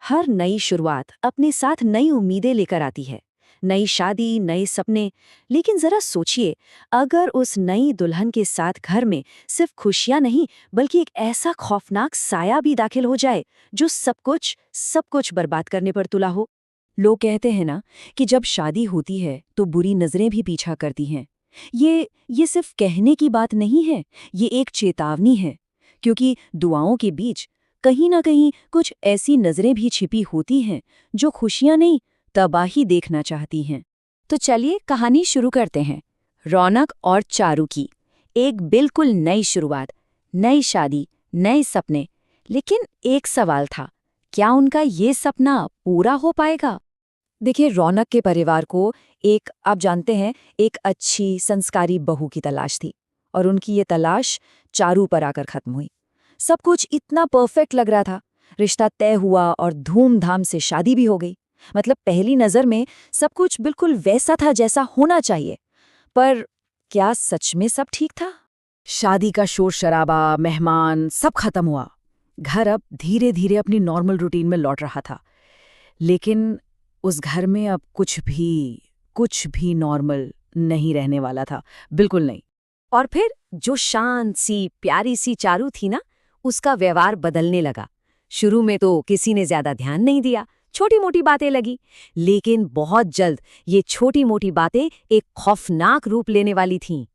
हर नई शुरुआत अपने साथ नई उम्मीदें लेकर आती है। नई शादी, नए सपने। लेकिन जरा सोचिए, अगर उस नई दुल्हन के साथ घर में सिर्फ खुशियां नहीं बल्कि एक ऐसा खौफनाक साया भी दाखिल हो जाए जो सब कुछ बर्बाद करने पर तुला हो। लोग कहते हैं ना कि जब शादी होती है तो बुरी नजरें भी पीछा करती हैं। ये सिर्फ कहने की बात नहीं है, ये एक चेतावनी है। क्योंकि दुआओं के बीच कहीं ना कहीं कुछ ऐसी नजरें भी छिपी होती हैं जो खुशियां नहीं, तबाही देखना चाहती हैं। तो चलिए कहानी शुरू करते हैं। रौनक और चारू की एक बिल्कुल नई शुरुआत, नई शादी, नए सपने। लेकिन एक सवाल था, क्या उनका ये सपना पूरा हो पाएगा? देखिए, रौनक के परिवार को आप जानते हैं, एक अच्छी संस्कारी बहू की तलाश थी। और उनकी ये तलाश चारू पर आकर खत्म हुई। सब कुछ इतना परफेक्ट लग रहा था, रिश्ता तय हुआ और धूमधाम से शादी भी हो गई। मतलब पहली नजर में सब कुछ बिल्कुल वैसा था जैसा होना चाहिए। पर क्या सच में सब ठीक था? शादी का शोर शराबा, मेहमान, सब खत्म हुआ। घर अब धीरे धीरे अपनी नॉर्मल रूटीन में लौट रहा था। लेकिन उस घर में अब कुछ भी नॉर्मल नहीं रहने वाला था, बिल्कुल नहीं। और फिर जो शांत सी प्यारी सी चारू थी ना, उसका व्यवहार बदलने लगा। शुरू में तो किसी ने ज्यादा ध्यान नहीं दिया, छोटी मोटी बातें लगी। लेकिन बहुत जल्द ये छोटी मोटी बातें एक खौफनाक रूप लेने वाली थीं।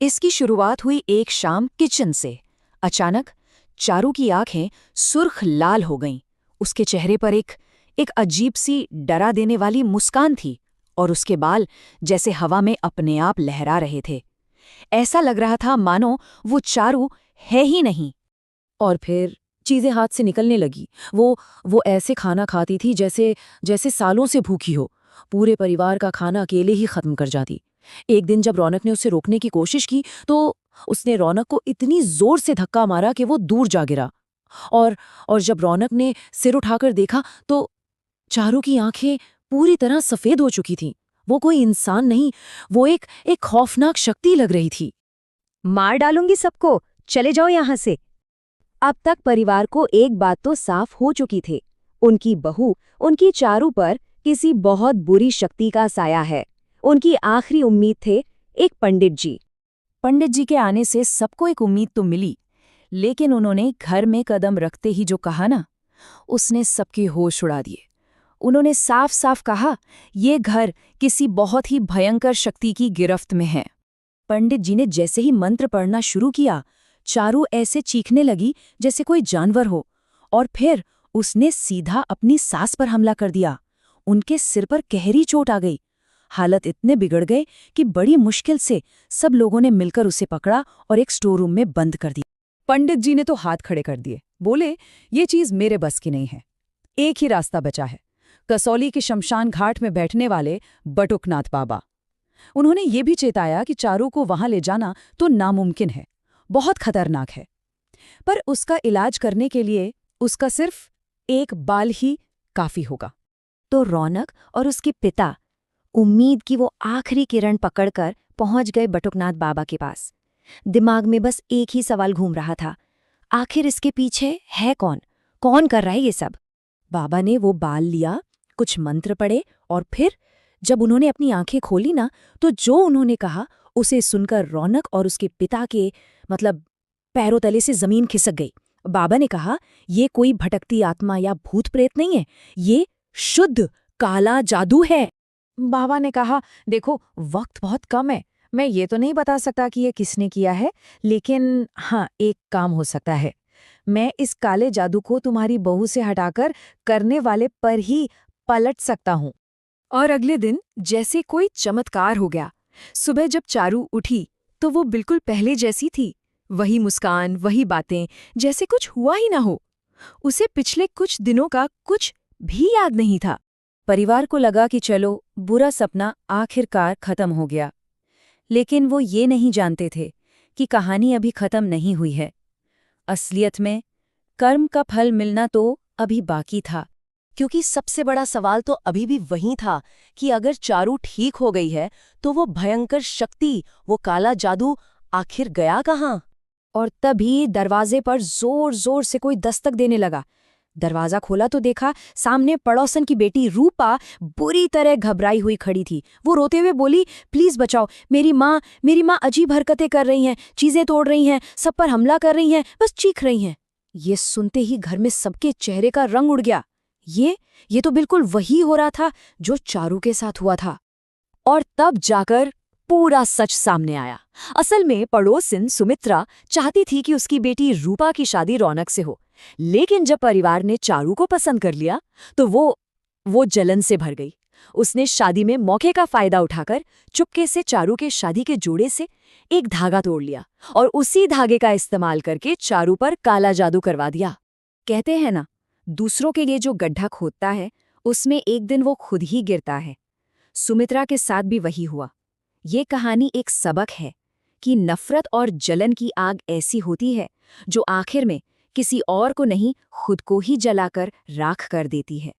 इसकी शुरुआत हुई एक शाम किचन से। अचानक चारू की आंखें सुर्ख लाल हो गईं। उसके चेहरे पर एक अजीब सी डरा देने वाली मुस्कान थी और उसके बाल जैसे हवा में अपने आप लहरा रहे थे। ऐसा लग रहा था मानो वो चारू है ही नहीं। और फिर चीजें हाथ से निकलने लगी। वो ऐसे खाना खाती थी जैसे सालों से भूखी हो। पूरे परिवार का खाना अकेले ही खत्म कर जाती। एक दिन जब रौनक ने उसे रोकने की कोशिश की तो उसने रौनक को इतनी जोर से धक्का मारा कि वो दूर जा गिरा। और जब रौनक ने सिर उठाकर देखा तो चारू की आंखें पूरी तरह सफेद हो चुकी थीं। वो कोई इंसान नहीं, वो एक खौफनाक शक्ति लग रही थी। मार डालूंगी सबको, चले जाओ यहां से। अब तक परिवार को एक बात तो साफ हो चुकी थी, उनकी बहू, उनकी चारू पर किसी बहुत बुरी शक्ति का साया है। उनकी आखिरी उम्मीद थे एक पंडित जी। पंडित जी के आने से सबको एक उम्मीद तो मिली, लेकिन उन्होंने घर में कदम रखते ही जो कहा ना, उसने सबके होश उड़ा दिए। उन्होंने साफ साफ कहा, ये घर किसी बहुत ही भयंकर शक्ति की गिरफ्त में है। पंडित जी ने जैसे ही मंत्र पढ़ना शुरू किया, चारू ऐसे चीखने लगी जैसे कोई जानवर हो। और फिर उसने सीधा अपनी सास पर हमला कर दिया। उनके सिर पर गहरी चोट आ गई। हालत इतने बिगड़ गए कि बड़ी मुश्किल से सब लोगों ने मिलकर उसे पकड़ा और एक स्टोर रूम में बंद कर दिया। पंडित जी ने तो हाथ खड़े कर दिए, बोले, ये चीज मेरे बस की नहीं है। एक ही रास्ता बचा है, कसौली के शमशान घाट में बैठने वाले बटुकनाथ बाबा। उन्होंने ये भी चेताया कि चारू को वहां ले जाना तो नामुमकिन है, बहुत खतरनाक है। पर उसका इलाज करने के लिए उसका सिर्फ एक बाल ही काफी होगा। तो रौनक और उसके पिता उम्मीद की वो आखिरी किरण पकड़कर पहुंच गए बटुकनाथ बाबा के पास। दिमाग में बस एक ही सवाल घूम रहा था, आखिर इसके पीछे है कौन? कौन कर रहा है ये सब? बाबा ने वो बाल लिया, कुछ मंत्र पढ़े और फिर जब उन्होंने अपनी आंखें खोली ना, तो जो उन्होंने कहा उसे सुनकर रौनक और उसके पिता के पैरों तले से जमीन खिसक गई। बाबा ने कहा, ये कोई भटकती आत्मा या भूत प्रेत नहीं है, ये शुद्ध काला जादू है। बाबा ने कहा, देखो वक्त बहुत कम है, मैं ये तो नहीं बता सकता कि ये किसने किया है, लेकिन हाँ, एक काम हो सकता है। मैं इस काले जादू को तुम्हारी बहू से हटाकर करने वाले पर ही पलट सकता हूँ। और अगले दिन जैसे कोई चमत्कार हो गया। सुबह जब चारू उठी तो वो बिल्कुल पहले जैसी थी। वही मुस्कान, वही बातें, जैसे कुछ हुआ ही ना हो। उसे पिछले कुछ दिनों का कुछ भी याद नहीं था। परिवार को लगा कि चलो, बुरा सपना आखिरकार खत्म हो गया। लेकिन वो ये नहीं जानते थे कि कहानी अभी खत्म नहीं हुई है। असलियत में कर्म का फल मिलना तो अभी बाकी था। क्योंकि सबसे बड़ा सवाल तो अभी भी वही था कि अगर चारू ठीक हो गई है तो वो भयंकर शक्ति, वो काला जादू आखिर गया कहाँ? और तभी दरवाजे पर जोर जोर से कोई दस्तक देने लगा। दरवाजा खोला तो देखा सामने पड़ोसन की बेटी रूपा बुरी तरह घबराई हुई खड़ी थी। वो रोते हुए बोली, प्लीज बचाओ, मेरी माँ अजीब हरकतें कर रही हैं, चीजें तोड़ रही हैं, सब पर हमला कर रही हैं, बस चीख रही हैं। ये सुनते ही घर में सबके चेहरे का रंग उड़ गया। ये तो बिल्कुल वही हो रहा था जो चारू के साथ हुआ था। और तब जाकर पूरा सच सामने आया। असल में पड़ोसिन सुमित्रा चाहती थी कि उसकी बेटी रूपा की शादी रौनक से हो, लेकिन जब परिवार ने चारू को पसंद कर लिया तो वो जलन से भर गई। उसने शादी में मौके का फायदा उठाकर चुपके से चारू के शादी के जोड़े से एक धागा तोड़ लिया और उसी धागे का इस्तेमाल करके चारू पर काला जादू करवा दिया। कहते हैं ना, दूसरों के लिए जो गड्ढा खोदता है उसमें एक दिन वो खुद ही गिरता है। सुमित्रा के साथ भी वही हुआ। ये कहानी एक सबक है कि नफरत और जलन की आग ऐसी होती है जो आखिर में किसी और को नहीं, खुद को ही जलाकर राख कर देती है।